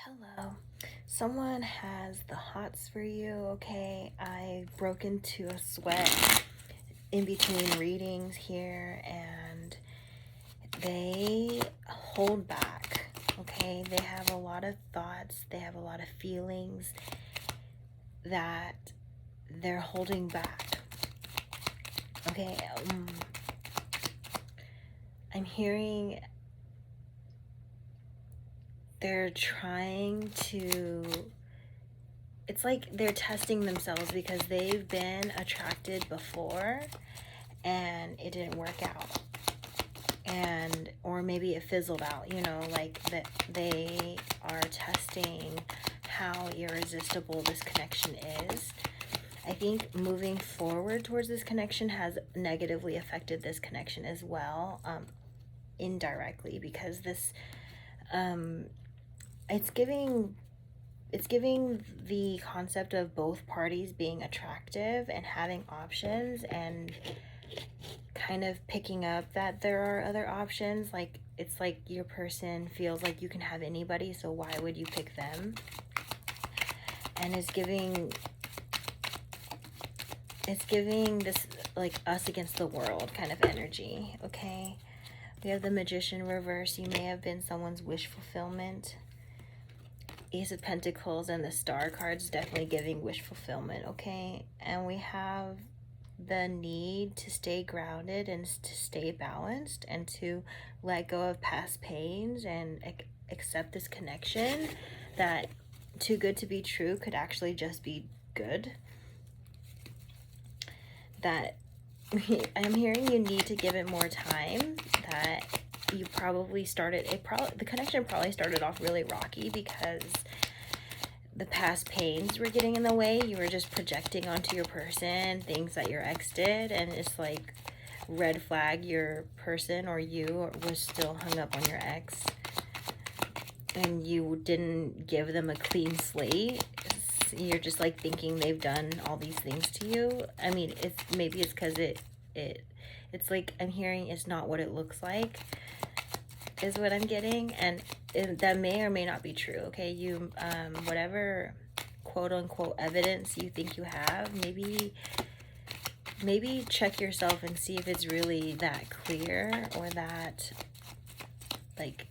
Hello. Someone has the hots for you, okay? I broke into a sweat in between readings here, and they hold back, okay? They have a lot of thoughts, they have a lot of feelings that they're holding back, okay? I'm hearing they're trying to, it's like they're testing themselves because they've been attracted before and it didn't work out, and or maybe it fizzled out, you know, like that they are testing how irresistible this connection is. I think moving forward towards this connection has negatively affected this connection as well, indirectly, because this it's giving the concept of both parties being attractive and having options, and kind of picking up that there are other options. Like, it's like your person feels like you can have anybody, so why would you pick them? And it's giving this like us against the world kind of energy, okay? We have the Magician reverse. You may have been someone's wish fulfillment. Ace of Pentacles and the Star cards definitely giving wish fulfillment, okay? And we have the need to stay grounded and to stay balanced and to let go of past pains and accept this connection that too good to be true could actually just be good. That I'm hearing you need to give it more time, that you probably started the connection probably started off really rocky because the past pains were getting in the way. You were just projecting onto your person things that your ex did, and it's like red flag. Your person or you was still hung up on your ex, and you didn't give them a clean slate. You're just like thinking they've done all these things to you. I mean, maybe it's because it's like I'm hearing it's not what it looks like, is what I'm getting, and that may or may not be true, okay? You whatever quote unquote evidence you think you have, maybe check yourself and see if it's really that clear, or that, like,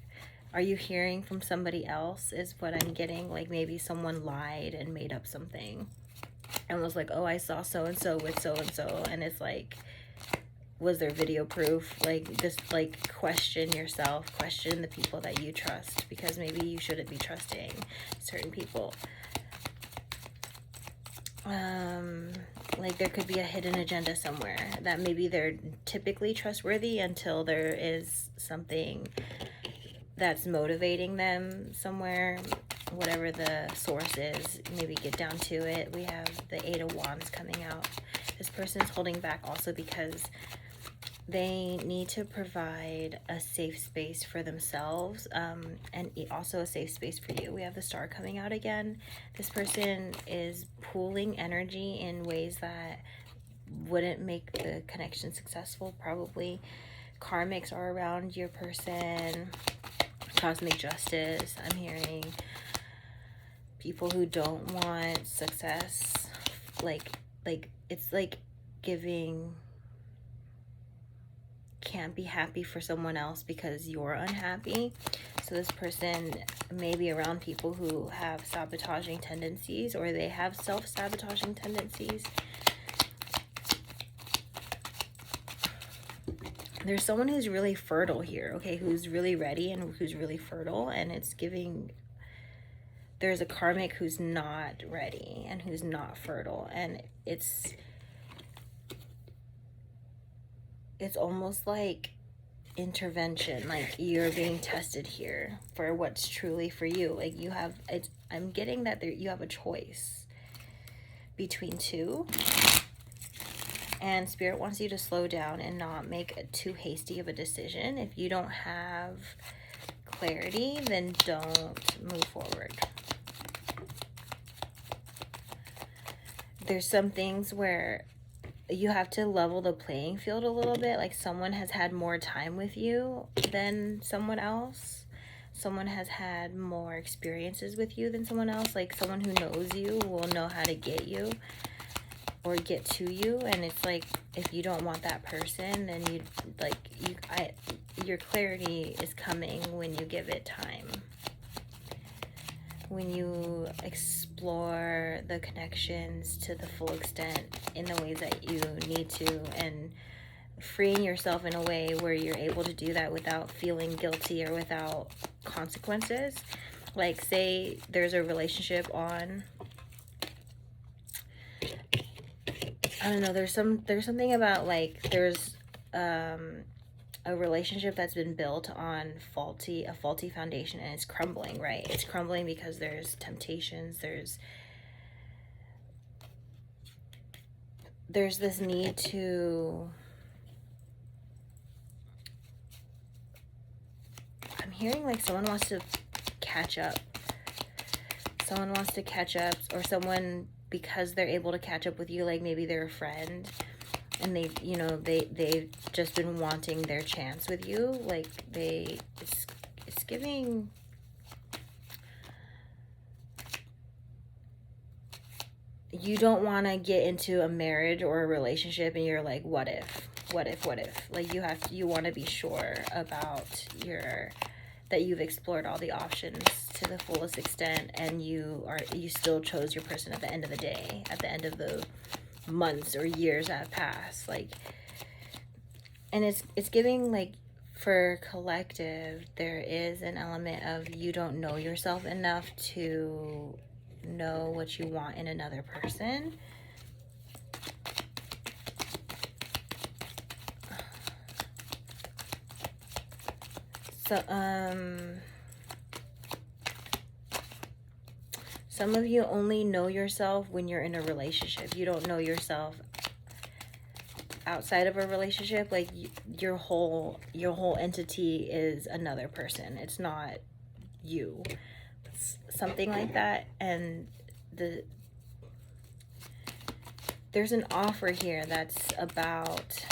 are you hearing from somebody else, is what I'm getting. Like, maybe someone lied and made up something and was like, oh, I saw so-and-so with so-and-so, and it's like, was there video proof? Like, just like question yourself, question the people that you trust, because maybe you shouldn't be trusting certain people. Like, there could be a hidden agenda somewhere that maybe they're typically trustworthy until there is something that's motivating them somewhere, whatever the source is. Maybe get down to it. We have the Eight of Wands coming out. This person is holding back also because they need to provide a safe space for themselves, and also a safe space for you. We have the Star coming out again. This person is pooling energy in ways that wouldn't make the connection successful, probably. Karmics are around your person. Cosmic justice. I'm hearing people who don't want success. Like it's like giving, can't be happy for someone else because you're unhappy. So this person may be around people who have sabotaging tendencies, or they have self-sabotaging tendencies. There's someone who's really fertile here, okay, who's really ready and who's really fertile, and it's giving, there's a karmic who's not ready and who's not fertile, and it's almost like intervention, like you're being tested here for what's truly for you. Like, you have, I'm getting that you have a choice between two, and Spirit wants you to slow down and not make too hasty of a decision. If you don't have clarity, then don't move forward. There's some things where you have to level the playing field a little bit. Like, someone has had more time with you than someone else. someone has had more experiences with you than someone else. Like someone who knows you will know how to get you or get to you. And it's like, if you don't want that person, then your clarity is coming when you give it time. When you explore the connections to the full extent in the ways that you need to, and freeing yourself in a way where you're able to do that without feeling guilty or without consequences. Like, say there's a relationship on, I don't know, there's something about, like, there's a relationship that's been built on a faulty foundation, and it's crumbling, right? It's crumbling because there's temptations, there's this need to, I'm hearing like someone wants to catch up. Someone wants to catch up, or someone, because they're able to catch up with you, like maybe they're a friend, and they've just been wanting their chance with you. Like it's giving, you don't want to get into a marriage or a relationship and you're like, what if, like you want to be sure about that you've explored all the options to the fullest extent, and you still chose your person at the end of the day, at the end of the months or years that have passed. Like, and it's giving, like, for collective, there is an element of, you don't know yourself enough to know what you want in another person. So some of you only know yourself when you're in a relationship. You don't know yourself outside of a relationship. Like, your whole entity is another person. It's not you. It's something like that. And there's an offer here that's about,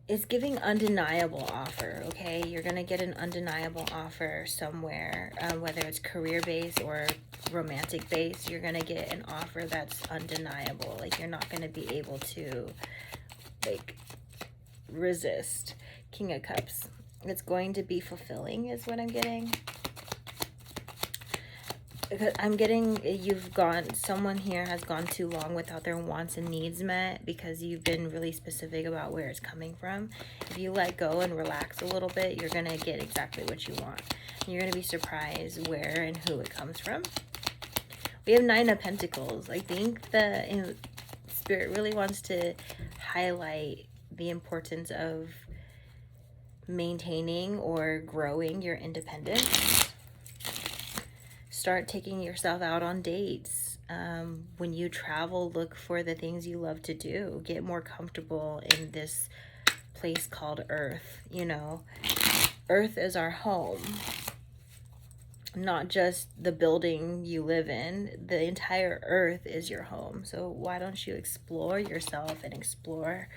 it's giving undeniable offer, okay? You're gonna get an undeniable offer somewhere, whether it's career-based or romantic-based. You're gonna get an offer that's undeniable. Like, you're not gonna be able to, like, resist. King of Cups. It's going to be fulfilling is what I'm getting. Because I'm getting, someone here has gone too long without their wants and needs met, because you've been really specific about where it's coming from. If you let go and relax a little bit, you're going to get exactly what you want. And you're going to be surprised where and who it comes from. We have 9 of Pentacles. I think the Spirit really wants to highlight the importance of maintaining or growing your independence. Start taking yourself out on dates. When you travel, look for the things you love to do. Get more comfortable in this place called Earth. You know, Earth is our home, not just the building you live in. The entire Earth is your home. So why don't you explore yourself and explore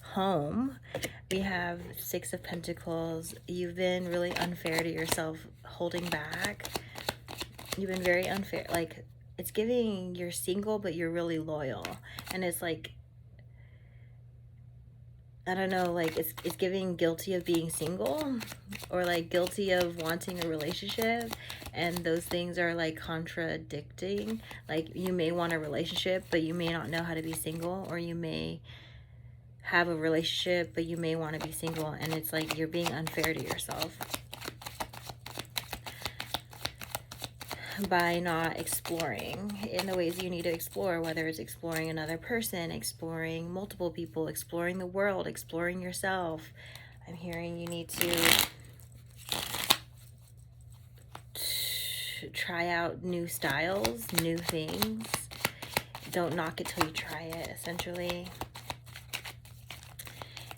home? We have 6 of Pentacles. You've been really unfair to yourself, holding back. You've been very unfair. Like, it's giving, you're single, but you're really loyal. And it's like, I don't know, like, it's giving guilty of being single, or like guilty of wanting a relationship. And those things are like contradicting. Like, you may want a relationship, but you may not know how to be single, or you may have a relationship, but you may want to be single. And it's like, you're being unfair to yourself by not exploring in the ways you need to explore, whether it's exploring another person, exploring multiple people, exploring the world, exploring yourself. I'm hearing you need to try out new styles, new things. Don't knock it till you try it, essentially.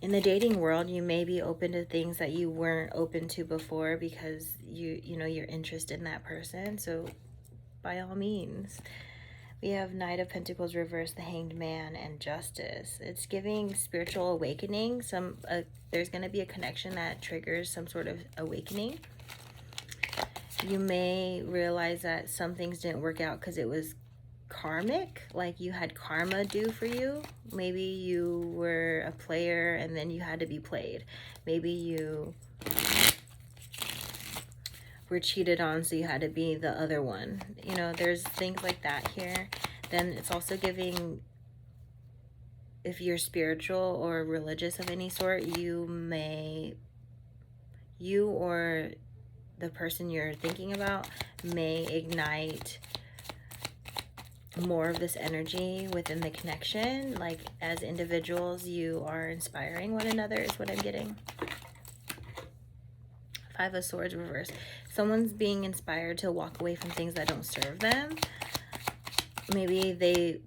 In the dating world, you may be open to things that you weren't open to before, because you know you're interested in that person. So by all means. We have Knight of Pentacles reversed, the Hanged Man, and Justice. It's giving spiritual awakening. There's going to be a connection that triggers some sort of awakening. You may realize that some things didn't work out because it was karmic, like you had karma due for you. Maybe you were a player and then you had to be played. Maybe you were cheated on, so you had to be the other one. You know, there's things like that here. Then it's also giving, if you're spiritual or religious of any sort, you or the person you're thinking about may ignite more of this energy within the connection. Like, as individuals, you are inspiring one another, is what I'm getting. Five of Swords reversed. Someone's being inspired to walk away from things that don't serve them. Maybe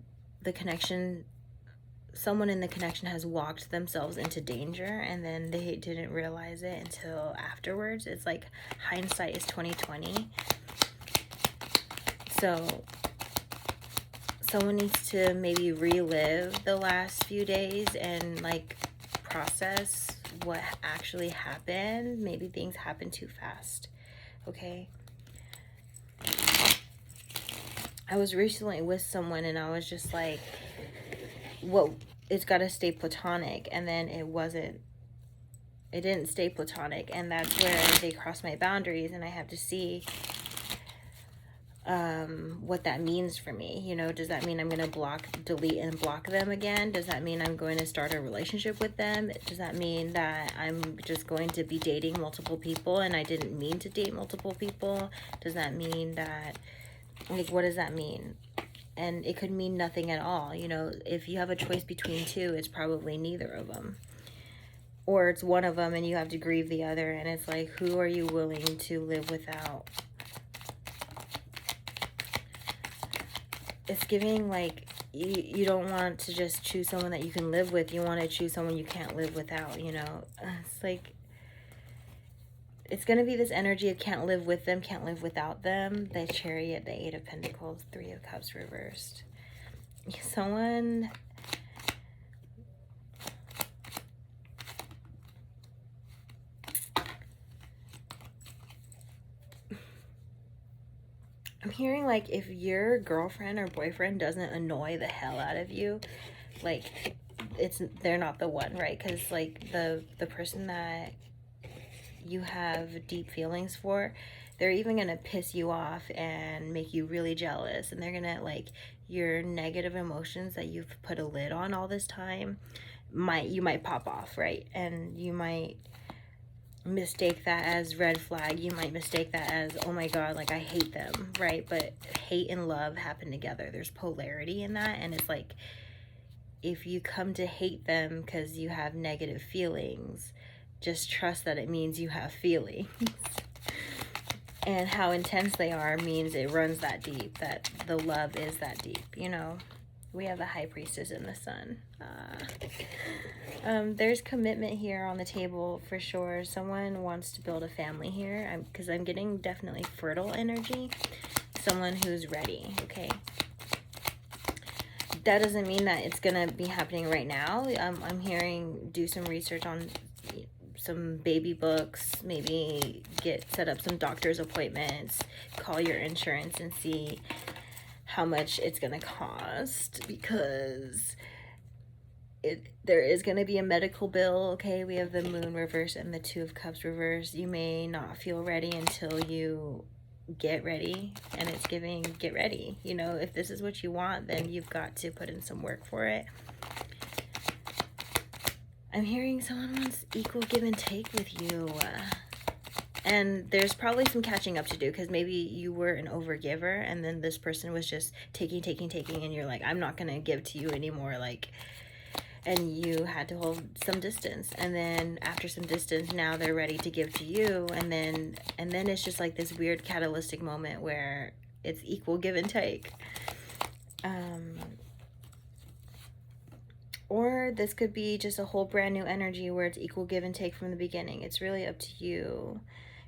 someone in the connection has walked themselves into danger and then they didn't realize it until afterwards. It's like hindsight is 20/20. So someone needs to maybe relive the last few days and like process what actually happened. Maybe things happened too fast. Okay. I was recently with someone and I was just like, it's got to stay platonic. And then it didn't stay platonic. And that's where they cross my boundaries, and I have to see what that means for me. You know, does that mean I'm going to delete and block them again? Does that mean I'm going to start a relationship with them? Does that mean that I'm just going to be dating multiple people and I didn't mean to date multiple people? Does that mean that, like, what does that mean? And it could mean nothing at all. You know, if you have a choice between two, it's probably neither of them. Or it's one of them and you have to grieve the other. And it's like, who are you willing to live without? It's giving like, you don't want to just choose someone that you can live with. You want to choose someone you can't live without, you know. It's like, it's going to be this energy of can't live with them, can't live without them. The Chariot, the Eight of Pentacles, Three of Cups reversed. Someone... I'm hearing like if your girlfriend or boyfriend doesn't annoy the hell out of you, like they're not the one, right? Because like the person that you have deep feelings for, they're even gonna piss you off and make you really jealous, and they're gonna like your negative emotions that you've put a lid on all this time you might pop off, right? And you might mistake that as red flag. You might mistake that as, oh my god, like I hate them, right? But hate and love happen together. There's polarity in that, and it's like if you come to hate them because you have negative feelings, just trust that it means you have feelings. And how intense they are means it runs that deep, that the love is that deep, you know. We have the High Priestess in the Sun. There's commitment here on the table for sure. Someone wants to build a family here, because I'm getting definitely fertile energy. Someone who's ready, okay? That doesn't mean that it's gonna be happening right now. I'm hearing do some research on some baby books, maybe set up some doctor's appointments, call your insurance and see how much it's gonna cost, because there is going to be a medical bill. Okay, we have the Moon reverse and the Two of Cups reverse. You may not feel ready until you get ready, and it's giving get ready. You know, if this is what you want, then you've got to put in some work for it. I'm hearing someone wants equal give and take with you. And there's probably some catching up to do, because maybe you were an overgiver and then this person was just taking, and you're like, I'm not going to give to you anymore. Like, and you had to hold some distance, and then after some distance, now they're ready to give to you, and then it's just like this weird catalytic moment where it's equal give and take. Or this could be just a whole brand new energy where it's equal give and take from the beginning. It's really up to you.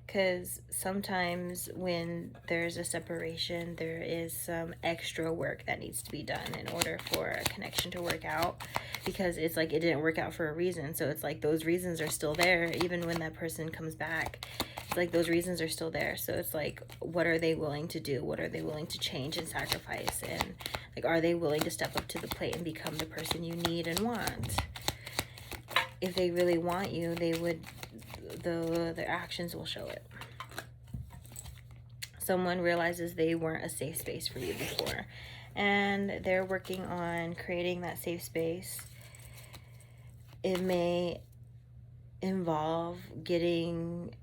Because sometimes when there's a separation, there is some extra work that needs to be done in order for a connection to work out, because it's like it didn't work out for a reason. So it's like those reasons are still there even when that person comes back. It's like those reasons are still there. So it's like, what are they willing to do? What are they willing to change and sacrifice? And like, are they willing to step up to the plate and become the person you need and want? If they really want you, they would, their actions will show it. Someone realizes they weren't a safe space for you before, and they're working on creating that safe space. It may involve getting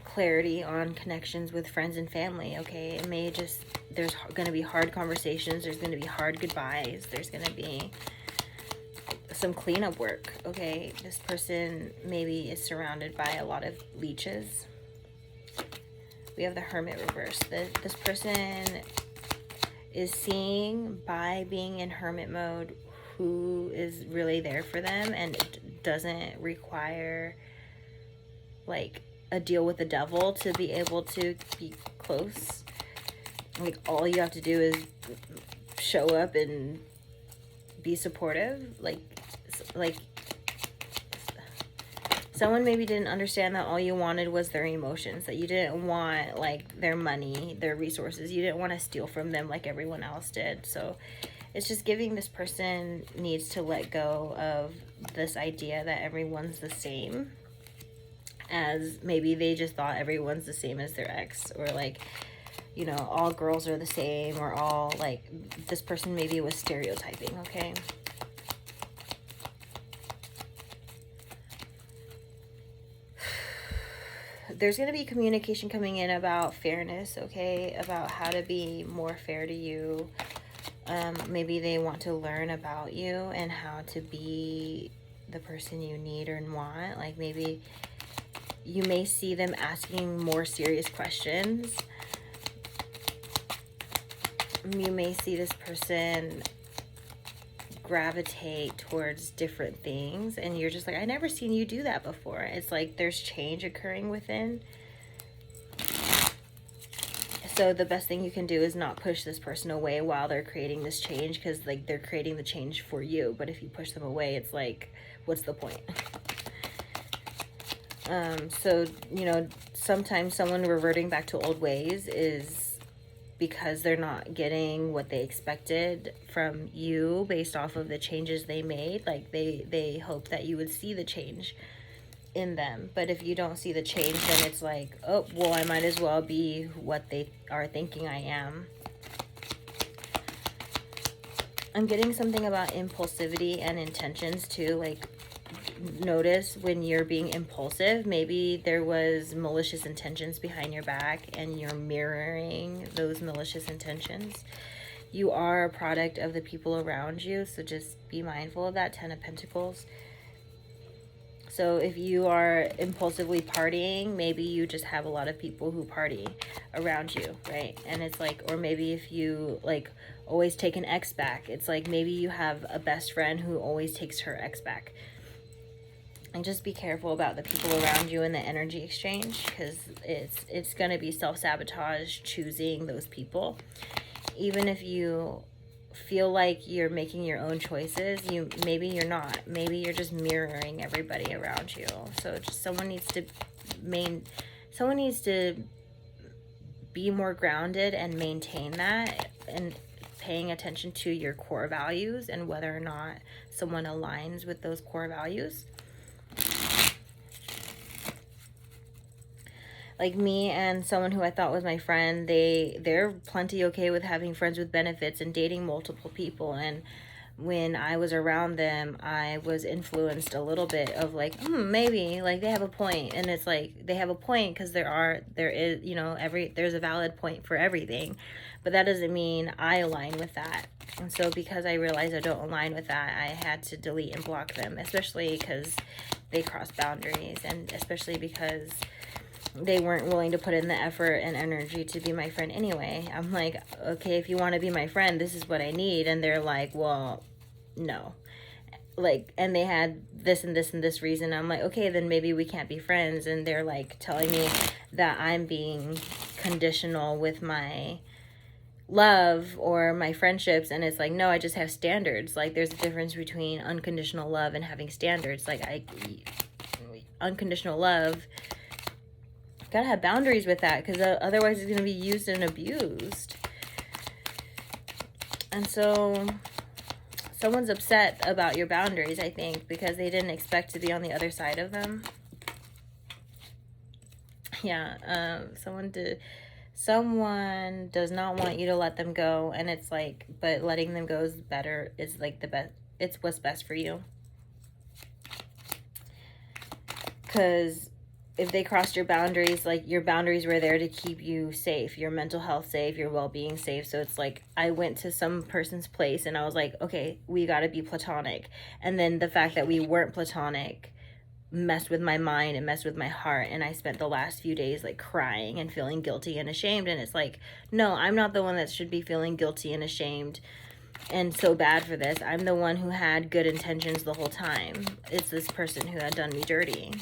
clarity on connections with friends and family, okay? It may just, there's going to be hard conversations, there's going to be hard goodbyes, there's going to be some cleanup work, okay? This person maybe is surrounded by a lot of leeches. We have the Hermit reverse. This person is seeing, by being in hermit mode, who is really there for them, and it doesn't require like a deal with the devil to be able to be close. Like, all you have to do is show up and be supportive. Like someone maybe didn't understand that all you wanted was their emotions, that you didn't want like their money, their resources. You didn't want to steal from them like everyone else did. So it's just giving this person needs to let go of this idea that everyone's the same, as maybe they just thought everyone's the same as their ex, or like, you know, all girls are the same, or all, like, this person maybe was stereotyping, okay? There's going to be communication coming in about fairness, okay? About how to be more fair to you. Maybe they want to learn about you and how to be the person you need or want. Like, maybe you may see them asking more serious questions. You may see this person gravitate towards different things, and you're just like, I never seen you do that before. It's like there's change occurring within. So the best thing you can do is not push this person away while they're creating this change, because like they're creating the change for you. But if you push them away, it's like, what's the point? So, you know, sometimes someone reverting back to old ways is because they're not getting what they expected from you based off of the changes they made. Like, they hope that you would see the change in them. But if you don't see the change, then it's like, oh, well, I might as well be what they are thinking I am. I'm getting something about impulsivity and intentions too. Like, notice when you're being impulsive, maybe there was malicious intentions behind your back, and you're mirroring those malicious intentions. You are a product of the people around you, so just be mindful of that. 10 of Pentacles. So if you are impulsively partying, maybe you just have a lot of people who party around you, right? And it's like, or maybe if you like always take an ex back, it's like maybe you have a best friend who always takes her ex back. And just be careful about the people around you and the energy exchange, because it's going to be self-sabotage choosing those people. Even if you feel like you're making your own choices, maybe you're not. Maybe you're just mirroring everybody around you. So just someone needs to be more grounded and maintain that, and paying attention to your core values and whether or not someone aligns with those core values. Like me and someone who I thought was my friend, they're plenty okay with having friends with benefits and dating multiple people. And when I was around them, I was influenced a little bit of like, maybe like they have a point. And it's like they have a point because there is, you know, there's a valid point for everything. But that doesn't mean I align with that. And so because I realized I don't align with that, I had to delete and block them, especially because they cross boundaries, and especially because they weren't willing to put in the effort and energy to be my friend anyway. I'm like, okay, if you want to be my friend, this is what I need. And they're like, well, no. like, and they had this and this and this reason. I'm like, okay, then maybe we can't be friends. And they're like telling me that I'm being conditional with my love or my friendships, and it's like, no, I just have standards. Like, there's a difference between unconditional love and having standards. Like, unconditional love, gotta have boundaries with that, because otherwise it's gonna be used and abused. And so someone's upset about your boundaries, I think, because they didn't expect to be on the other side of them. Yeah, someone does not want you to let them go, and it's like, but letting them go is like the best, it's what's best for you. Because if they crossed your boundaries, like, your boundaries were there to keep you safe, your mental health safe, your well-being safe. So it's like, I went to some person's place and I was like, okay, we got to be platonic. And then the fact that we weren't platonic messed with my mind and messed with my heart, and I spent the last few days like crying and feeling guilty and ashamed. And it's like, no, I'm not the one that should be feeling guilty and ashamed and so bad for this. I'm the one who had good intentions the whole time. It's this person who had done me dirty,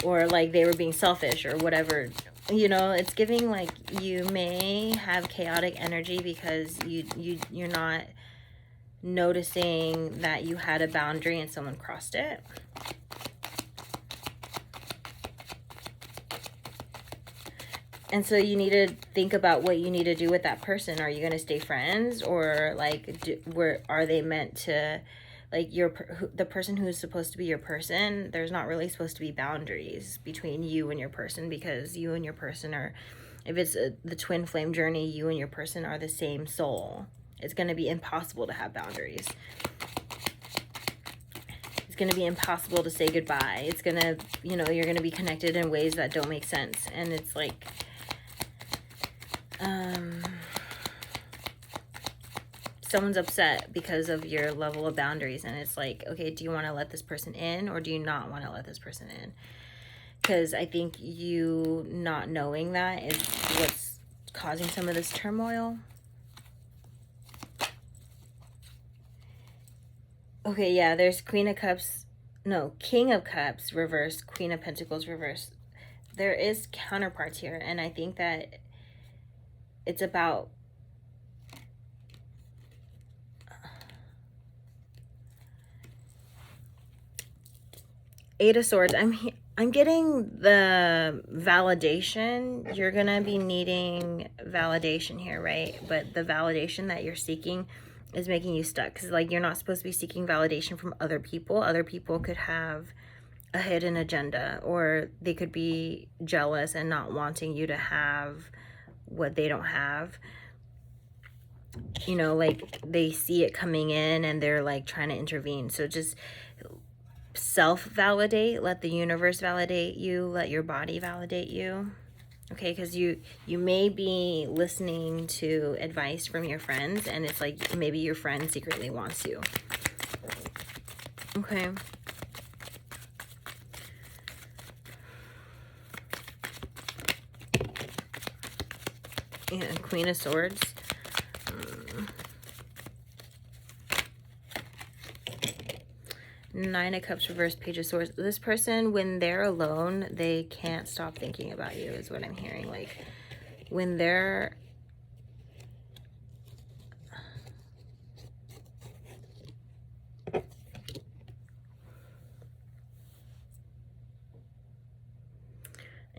or like they were being selfish or whatever. You know, it's giving like you may have chaotic energy because you're not noticing that you had a boundary and someone crossed it. And so you need to think about what you need to do with that person. Are you going to stay friends, or like are they meant to, like, the person who's supposed to be your person? There's not really supposed to be boundaries between you and your person, because you and your person are, if it's the twin flame journey, you and your person are the same soul. It's going to be impossible to have boundaries. It's going to be impossible to say goodbye. It's going to, you know, you're going to be connected in ways that don't make sense. And it's like, someone's upset because of your level of boundaries. And it's like, okay, do you want to let this person in, or do you not want to let this person in? Because I think you not knowing that is what's causing some of this turmoil. Okay, yeah, there's King of Cups reverse, Queen of Pentacles reverse. There is counterparts here, and I think that it's about Eight of Swords. I'm getting the validation. You're gonna be needing validation here, right? But the validation that you're seeking is making you stuck, because like, you're not supposed to be seeking validation from other people. Other people could have a hidden agenda, or they could be jealous and not wanting you to have what they don't have. You know, like, they see it coming in and they're like trying to intervene. So just self-validate, let the universe validate you, let your body validate you. Okay, because you may be listening to advice from your friends, and it's like maybe your friend secretly wants you. Okay. And Queen of Swords. Nine of Cups reverse, Page of Swords. This person, when they're alone, they can't stop thinking about you, is what I'm hearing. Like, when they're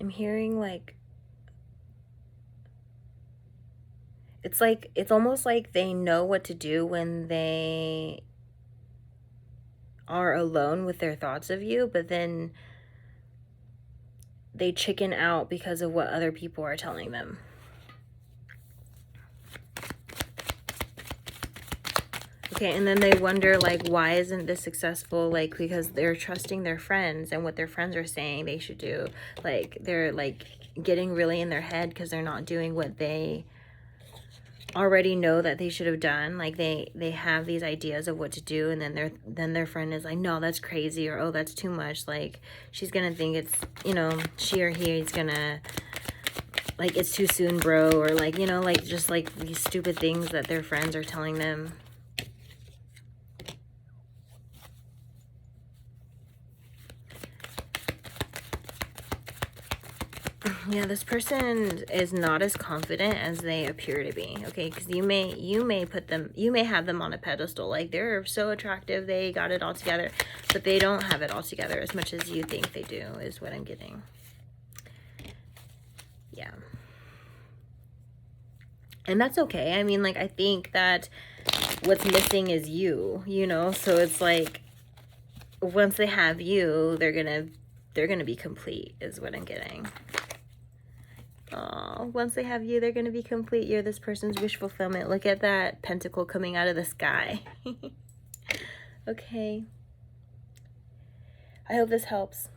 I'm hearing like it's almost like they know what to do when they are alone with their thoughts of you, but then they chicken out because of what other people are telling them. Okay, and then they wonder, like, why isn't this successful? Like, because they're trusting their friends and what their friends are saying they should do. Like, they're, like, getting really in their head because they're not doing what they already know that they should have done. Like, they have these ideas of what to do, and then their friend is like, no, that's crazy, or oh, that's too much. Like, she's gonna think it's, you know, she or he is gonna, like, it's too soon, bro, or like, you know, like, just like these stupid things that their friends are telling them Yeah, this person is not as confident as they appear to be, okay? Because you may have them on a pedestal, like they're so attractive, they got it all together, but they don't have it all together as much as you think they do, is what I'm getting. Yeah. And that's okay. I mean, like, I think that what's missing is you, you know? So it's like, once they have you, they're gonna be complete, is what I'm getting. Oh, once they have you, they're going to be complete. You're this person's wish fulfillment. Look at that pentacle coming out of the sky. Okay. I hope this helps.